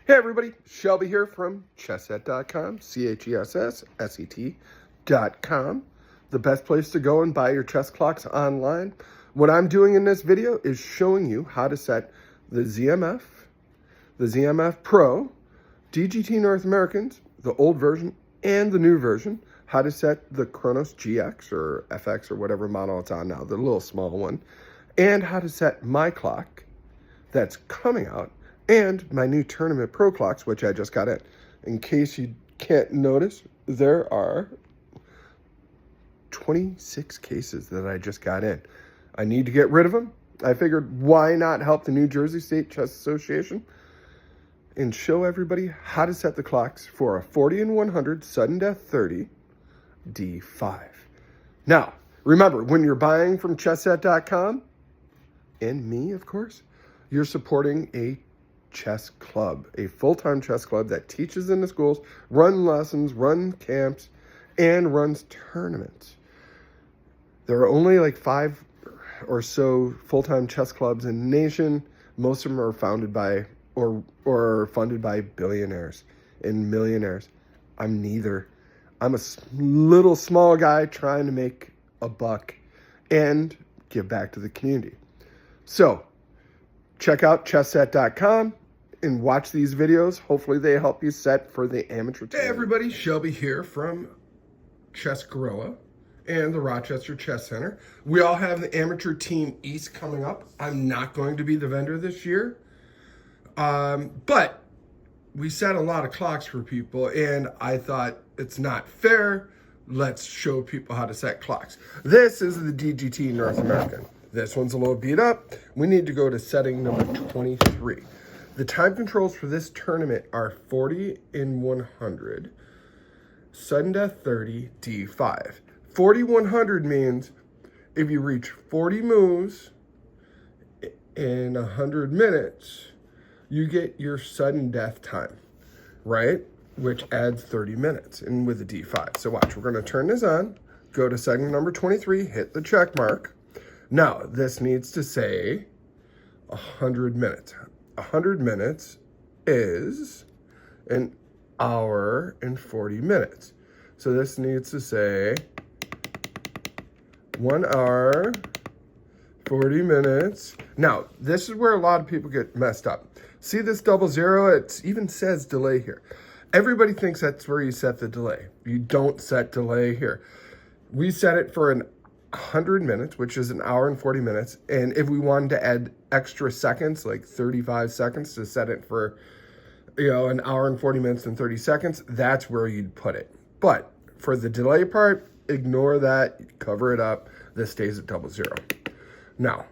Hey everybody, Shelby here from chesset.com, CHESSSET.com, the best place to go and buy your chess clocks online. What I'm doing in this video is showing you how to set the ZMF, the ZMF Pro, DGT North Americans, the old version and the new version, how to set the Kronos GX or FX or whatever model it's on now, the little small one, and how to set my clock that's coming out, and my new Tournament Pro clocks, which I just got in. In case you can't notice, there are 26 cases that I just got in. I need to get rid of them. I figured, why not help the New Jersey State Chess Association and show everybody how to set the clocks for a 40 and 100 sudden death 30 D5. Now, remember, when you're buying from chesset.com, and me, of course, you're supporting a chess club, a full-time chess club that teaches in the schools, run lessons, run camps, and runs tournaments. There are only like 5 or so full-time chess clubs in the nation. Most of them are founded by or funded by billionaires and millionaires. I'm neither. I'm a little small guy trying to make a buck and give back to the community. So check out chesset.com and watch these videos. Hopefully they help you set for the amateur team. Hey everybody, Shelby here from Chess Gorilla and the Rochester Chess Center. We all have the Amateur Team East coming up. I'm not going to be the vendor this year, but we set a lot of clocks for people, and I thought it's not fair. Let's show people how to set clocks. This is the DGT North American. This one's a little beat up. We need to go to setting number 23. The time controls for this tournament are 40 in 100, sudden death 30, D5. 40-100 means if you reach 40 moves in 100 minutes, you get your sudden death time, right? Which adds 30 minutes and with a D5. So watch, we're gonna turn this on, go to segment number 23, hit the check mark. Now, this needs to say 100 minutes. 100 minutes is an hour and 40 minutes. So this needs to say 1 hour, 40 minutes. Now, this is where a lot of people get messed up. See this 00? It even says delay here. Everybody thinks that's where you set the delay. You don't set delay here. We set it for 100 minutes, which is an hour and 40 minutes. And if we wanted to add extra seconds, like 35 seconds to set it for, an hour and 40 minutes and 30 seconds, that's where you'd put it. But for the delay part, ignore that, cover it up. This stays at 00. Now,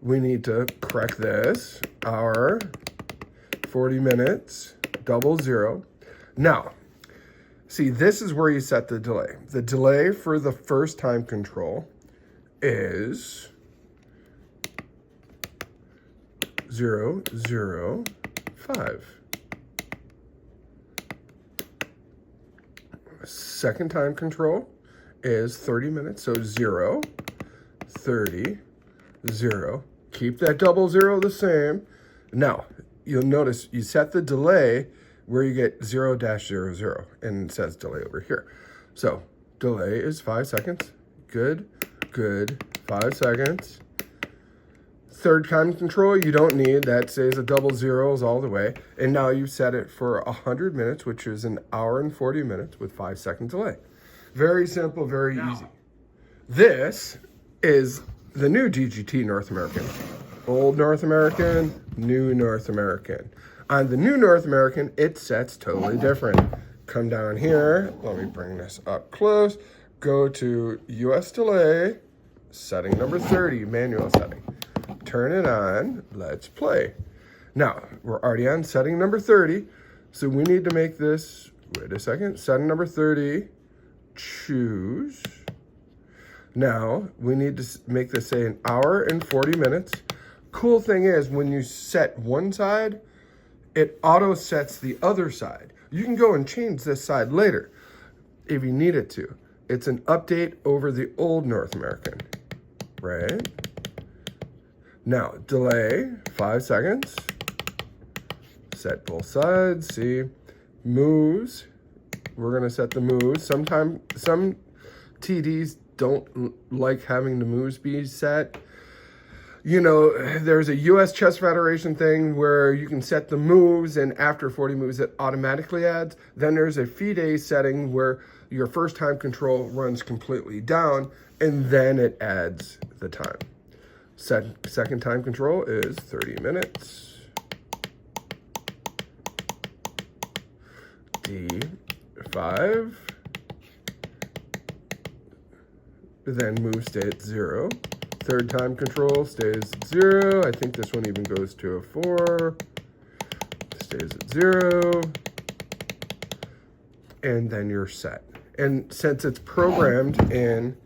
we need to correct this, hour, 40 minutes, 00. Now, see, this is where you set the delay. The delay for the first time control is 005. Second time control is 30 minutes, so 0, 30, 0. Keep that 00 the same. Now, you'll notice you set the delay where you get 0-00, and it says delay over here. So delay is 5 seconds. Good, 5 seconds. Third time control, you don't need. That says a 00s all the way. And now you've set it for 100 minutes, which is an hour and 40 minutes with 5 second delay. Very simple, very easy. This is the new DGT North American. Old North American, new North American. On the new North American, it sets totally different. Come down here, let me bring this up close. Go to US delay, setting number 30, manual setting. Turn it on, let's play. Now, we're already on setting number 30, so we need to make this, wait a second, setting number 30, choose. Now, we need to make this say an hour and 40 minutes. Cool thing is, when you set one side, it auto sets the other side. You can go and change this side later if you need it to. It's an update over the old North American, right? Now, delay, 5 seconds. set both sides. See, moves. We're going to set the moves. Some TDs don't like having the moves be set. You know, there's a US Chess Federation thing where you can set the moves, and after 40 moves, it automatically adds. Then there's a FIDE setting where your first time control runs completely down, and then it adds the time. Second time control is 30 minutes. D5. Then move stay at 0. Third time control stays at 0. I think this one even goes to a 4. Stays at 0. And then you're set. And since it's programmed in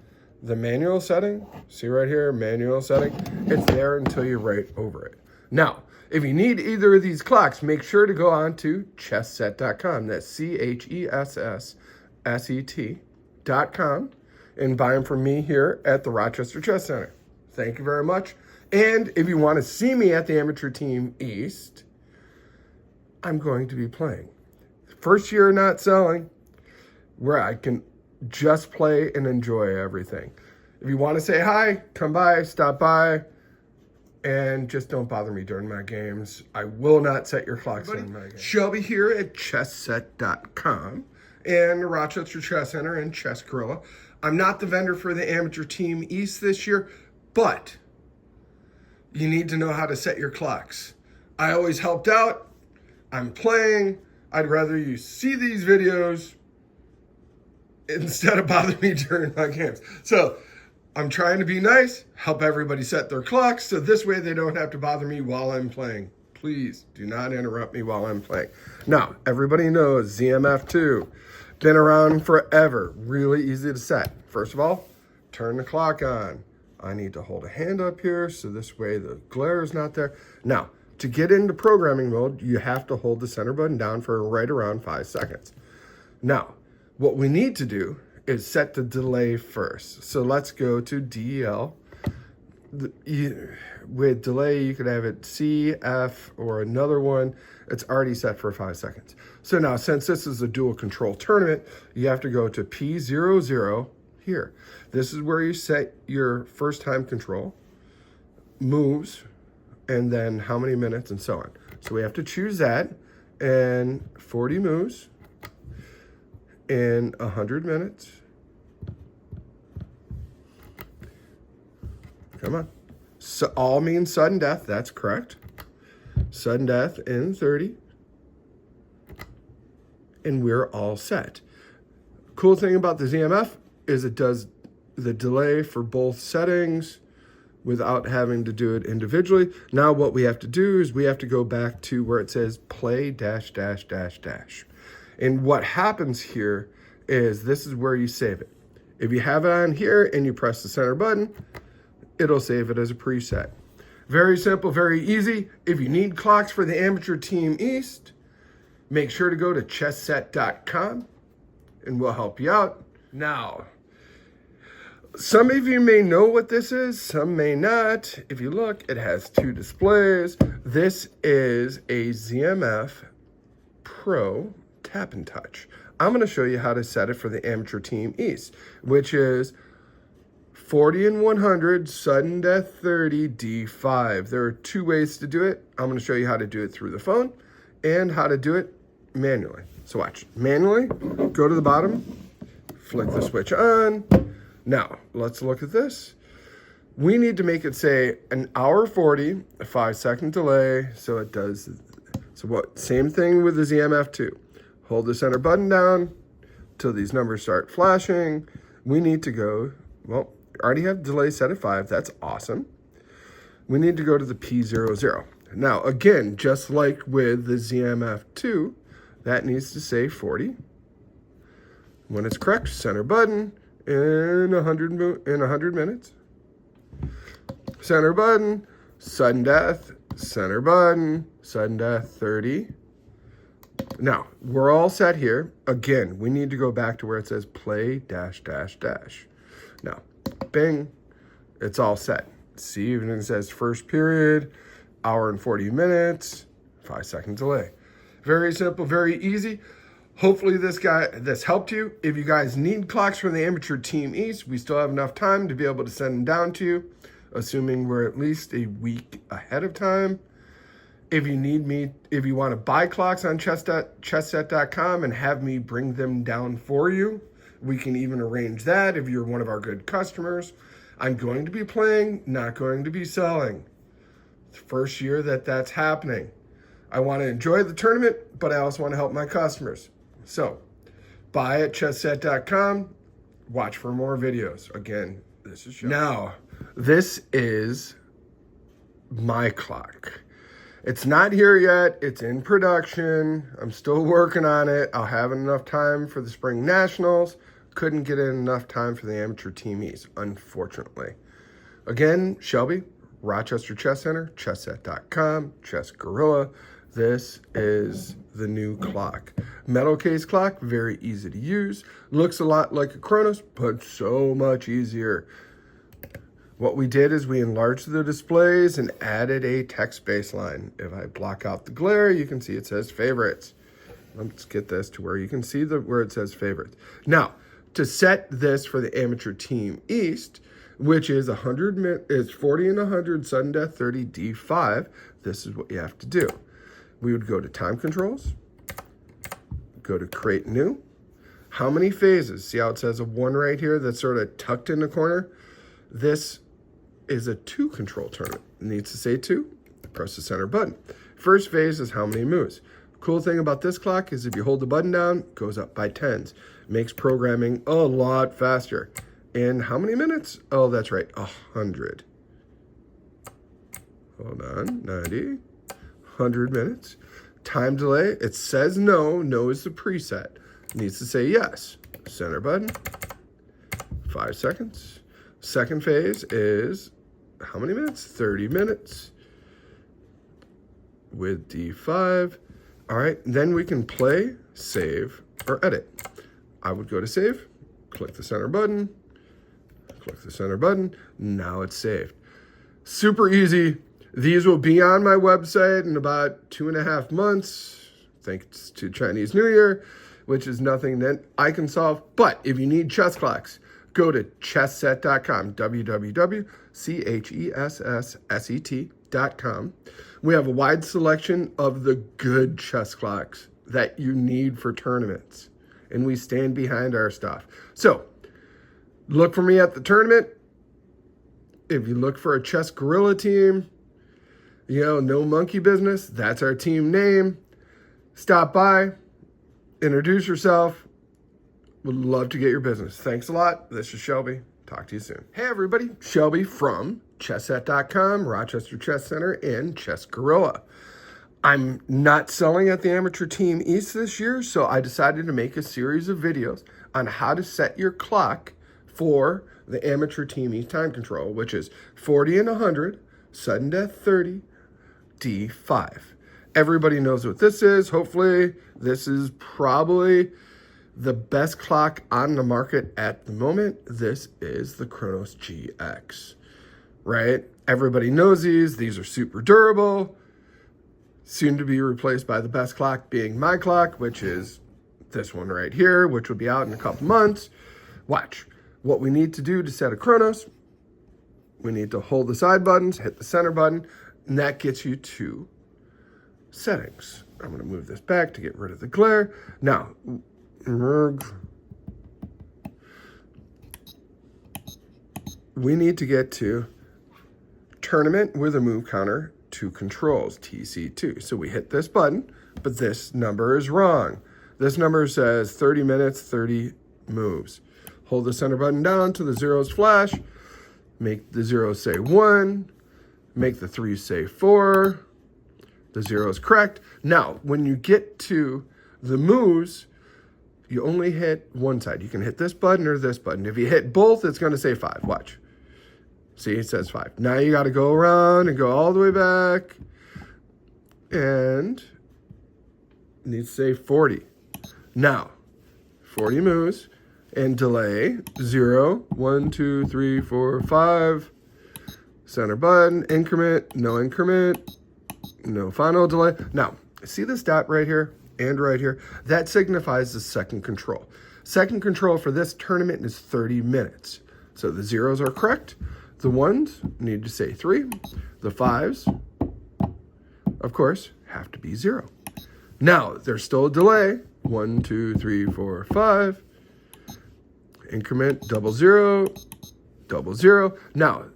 the manual setting, see right here, manual setting, it's there until you write over it. Now, if you need either of these clocks, make sure to go on to chessset.com. That's CHESSSET.com, and buy them from me here at the Rochester Chess Center. Thank you very much. And if you want to see me at the Amateur Team East, I'm going to be playing. First year not selling, where I can just play and enjoy everything. If you want to say hi, come by, stop by, and just don't bother me during my games. I will not set your clocks in my games. Shelby here at chessset.com and the Rochester Chess Center and Chess Gorilla. I'm not the vendor for the Amateur Team East this year, but you need to know how to set your clocks. I always helped out. I'm playing. I'd rather you see these videos instead of bother me during my games. So I'm trying to be nice, help everybody set their clocks, so this way they don't have to bother me while I'm playing. Please do not interrupt me while I'm playing. Now, everybody knows ZMF-II, been around forever, really easy to set. First of all, turn the clock on. I need to hold a hand up here, so this way the glare is not there. Now, to get into programming mode, you have to hold the center button down for right around 5 seconds. Now, what we need to do is set the delay first. So let's go to DL. With delay, you could have it C, F, or another one. It's already set for 5 seconds. So now, since this is a dual control tournament, you have to go to P00 here. This is where you set your first time control, moves, and then how many minutes and so on. So we have to choose that, and 40 moves in 100 minutes. Come on. So all means sudden death, that's correct. Sudden death in 30. And we're all set. Cool thing about the ZMF is it does the delay for both settings without having to do it individually. Now what we have to do is we have to go back to where it says play dash dash dash dash. And what happens here is this is where you save it. If you have it on here and you press the center button, it'll save it as a preset. Very simple, very easy. If you need clocks for the Amateur Team East, make sure to go to chessset.com and we'll help you out. Now, some of you may know what this is, some may not. If you look, it has 2 displays. This is a ZMF Pro Tap and Touch. I'm going to show you how to set it for the Amateur Team East, which is 40 and 100, sudden death 30, D5. There are 2 ways to do it. I'm going to show you how to do it through the phone and how to do it manually. So watch. Manually, go to the bottom, flick the switch on. Now, let's look at this. We need to make it say an hour 40, a 5-second delay, so it does. So what? Same thing with the ZMF-II. Hold the center button down till these numbers start flashing. We need to go, well, already have delay set at 5. That's awesome. We need to go to the P00. Now, again, just like with the ZMF-II, that needs to say 40. When it's correct, center button in 100 minutes. Center button, sudden death, center button, sudden death 30. Now, we're all set here. Again, we need to go back to where it says play dash dash dash. Now, bing, it's all set. See, even it says first period, hour and 40 minutes, 5-second delay. Very simple, very easy. Hopefully this helped you. If you guys need clocks from the Amateur Team East, we still have enough time to be able to send them down to you, assuming we're at least a week ahead of time. If you want to buy clocks on chessset.com and have me bring them down for you, we can even arrange that if you're one of our good customers. I'm going to be playing, not going to be selling. First year that's happening. I want to enjoy the tournament, but I also want to help my customers. So, buy at chessset.com. Watch for more videos. Again, this is Shelby. Now, this is my clock. It's not here yet. It's in production. I'm still working on it. I'll have enough time for the Spring Nationals. Couldn't get in enough time for the Amateur Team East, unfortunately. Again, Shelby, Rochester Chess Center, chessset.com, Chess Gorilla. This is the new clock. Metal case clock, very easy to use. Looks a lot like a Kronos, but so much easier. What we did is we enlarged the displays and added a text baseline. If I block out the glare, you can see it says favorites. Let's get this to where you can see where it says favorites. Now, to set this for the Amateur Team East, which is 40 and 100, sudden death 30, D5, this is what you have to do. We would go to time controls, go to create new. How many phases? See how it says a 1 right here that's sort of tucked in the corner? This is a 2 control tournament. It needs to say 2. Press the center button. First phase is how many moves. Cool thing about this clock is if you hold the button down, it goes up by 10s. Makes programming a lot faster. In how many minutes? Oh, that's right, 100. Hold on, 90. 100 minutes. Time delay, it says no. No is the preset. It needs to say yes. Center button. 5 seconds. Second phase is how many minutes? 30 minutes. With D5. All right, then we can play, save, or edit. I would go to save, click the center button, click the center button. Now it's saved. Super easy. These will be on my website in about 2.5 months, thanks to Chinese New Year, which is nothing that I can solve. But if you need chess clocks, go to chessset.com, www.chessset.com. We have a wide selection of the good chess clocks that you need for tournaments, and we stand behind our stuff. So look for me at the tournament. If you look for a Chess Gorilla team, no monkey business, that's our team name. Stop by, introduce yourself. Would love to get your business. Thanks a lot. This is Shelby. Talk to you soon. Hey everybody, Shelby from chessset.com, Rochester Chess Center, and Chess Gorilla. I'm not selling at the Amateur Team East this year, so I decided to make a series of videos on how to set your clock for the Amateur Team East time control, which is 40 and 100, sudden death 30, D5. Everybody knows what this is. Hopefully, this is probably the best clock on the market at the moment. This is the Kronos GX, right? Everybody knows these. These are super durable. Soon to be replaced by the best clock being my clock, which is this one right here, which will be out in a couple months. Watch. What we need to do to set a Kronos, we need to hold the side buttons, hit the center button, and that gets you to settings. I'm going to move this back to get rid of the glare. Now, we need to get to tournament with a move counter, 2 controls, TC2. So we hit this button, but this number is wrong. This number says 30 minutes, 30 moves. Hold the center button down till the zeros flash. Make the zeros say 1. Make the 3 say 4. The 0 is correct. Now, when you get to the moves, you only hit one side. You can hit this button or this button. If you hit both, it's going to say 5. Watch. See, it says 5. Now you got to go around and go all the way back. And it needs to say 40. Now, 40 moves. And delay 0, 1, 2, 3, 4, 5. Center button, increment, no final delay. Now, See this dot right here and right here? That signifies the second control. Second control for this tournament is 30 minutes. So the zeros are correct. The ones need to say 3. The 5s, of course, have to be 0. Now, there's still a delay. 1, 2, 3, 4, 5. Increment, double 0, double 0. Now,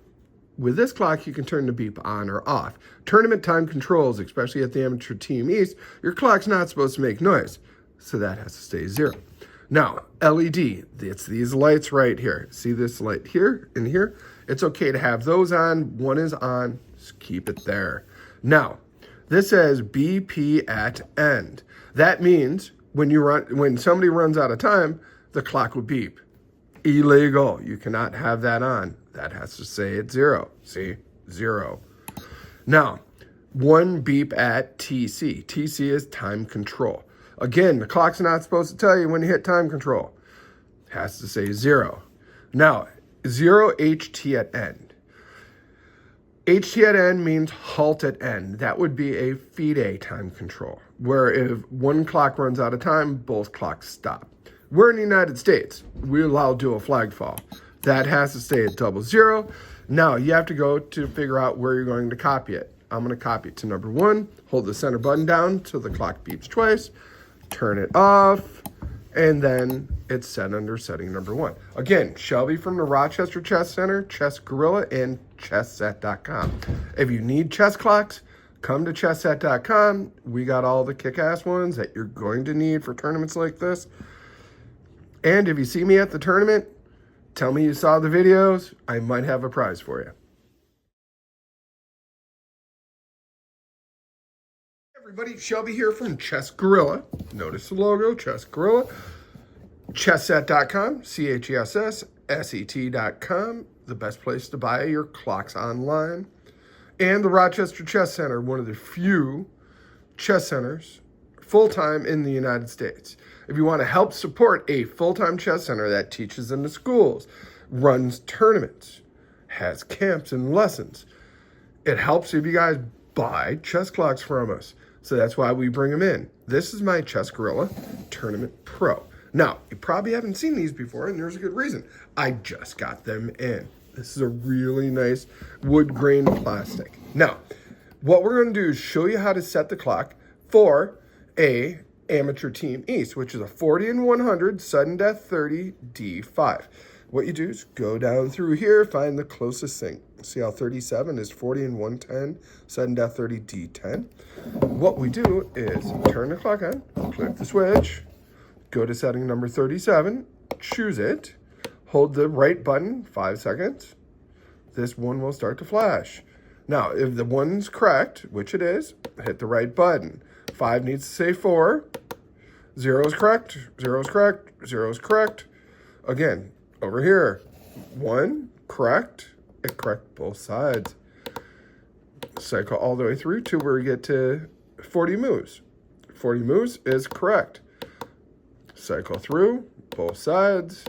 with this clock, you can turn the beep on or off. Tournament time controls, especially at the Amateur Team East, your clock's not supposed to make noise, so that has to stay 0. Now, LED, it's these lights right here. See this light here and here? It's okay to have those on. One is on, just keep it there. Now, this says BP at end. That means when somebody runs out of time, the clock will beep. Illegal. You cannot have that on. That has to say it's 0. See? 0. Now, 1 beep at TC. TC is time control. Again, the clock's not supposed to tell you when you hit time control. It has to say 0. Now, 0 HT at end. HT at end means halt at end. That would be a FIDE time control, where if one clock runs out of time, both clocks stop. We're in the United States. We allow dual flag fall. That has to stay at 00. Now, you have to go to figure out where you're going to copy it. I'm going to copy it to number 1, hold the center button down till the clock beeps twice, turn it off, and then it's set under setting number 1. Again, Shelby from the Rochester Chess Center, Chess Gorilla, and ChessSet.com. If you need chess clocks, come to ChessSet.com. We got all the kick-ass ones that you're going to need for tournaments like this. And if you see me at the tournament, tell me you saw the videos. I might have a prize for you. Everybody, Shelby here from Chess Gorilla. Notice the logo, Chess Gorilla. ChessSet.com, ChessSet.com, the best place to buy your clocks online. And the Rochester Chess Center, one of the few chess centers full-time in the United States. If you want to help support a full-time chess center that teaches in the schools, runs tournaments, has camps and lessons, it helps if you guys buy chess clocks from us. So that's why we bring them in. This is my Chess Gorilla Tournament Pro. Now, you probably haven't seen these before, and there's a good reason. I just got them in. This is a really nice wood grain plastic. Now, what we're going to do is show you how to set the clock for a Amateur Team East, which is a 40 and 100 sudden death 30 D5. What you do is go down through here, find the closest thing. See how 37 is 40 and 110, sudden death 30 D10. What we do is turn the clock on, click the switch, go to setting number 37, choose it, hold the right button 5 seconds. This one will start to flash. Now, if the one's correct, which it is, hit the right button. 5 needs to say 4. 0 is correct. 0 is correct. 0 is correct. Again, over here. 1, correct. It correct both sides. Cycle all the way through to where we get to 40 moves. 40 moves is correct. Cycle through both sides.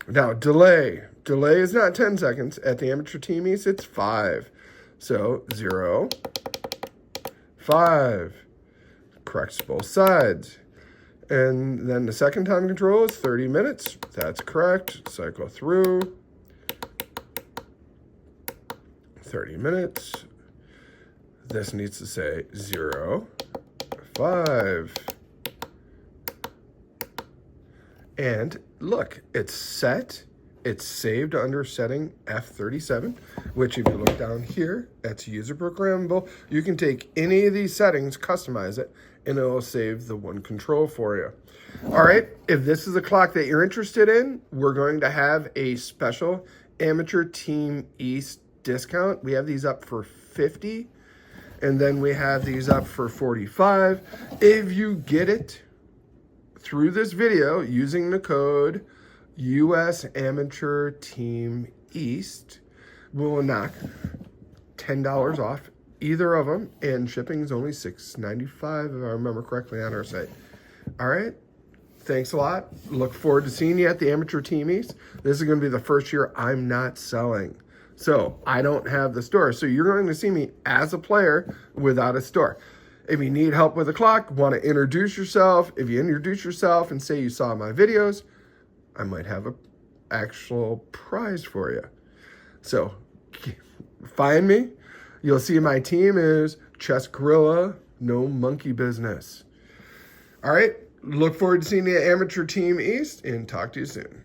Now, delay. Delay is not 10 seconds. At the Amateur Team East, it's 5. So, 0, 5. Corrects both sides. And then the second time control is 30 minutes. That's correct. Cycle through. 30 minutes. This needs to say 0, 5. And look, it's set. It's saved under setting F37, which if you look down here, that's user programmable. You can take any of these settings, customize it, and it will save the one control for you. All right, if this is a clock that you're interested in, we're going to have a special Amateur Team East discount. We have these up for $50, and then we have these up for $45. If you get it through this video using the code US Amateur Team East, we'll knock $10 off either of them, and shipping is only $6.95 if I remember correctly on our site. All right, thanks a lot. Look forward to seeing you at the Amateur Team East. This is going to be the first year I'm not selling. So I don't have the store. So you're going to see me as a player without a store. If you need help with a clock, want to introduce yourself, if you introduce yourself and say you saw my videos, I might have an actual prize for you. So find me. You'll see my team is Chess Gorilla, no monkey business. All right. Look forward to seeing you at Amateur Team East and talk to you soon.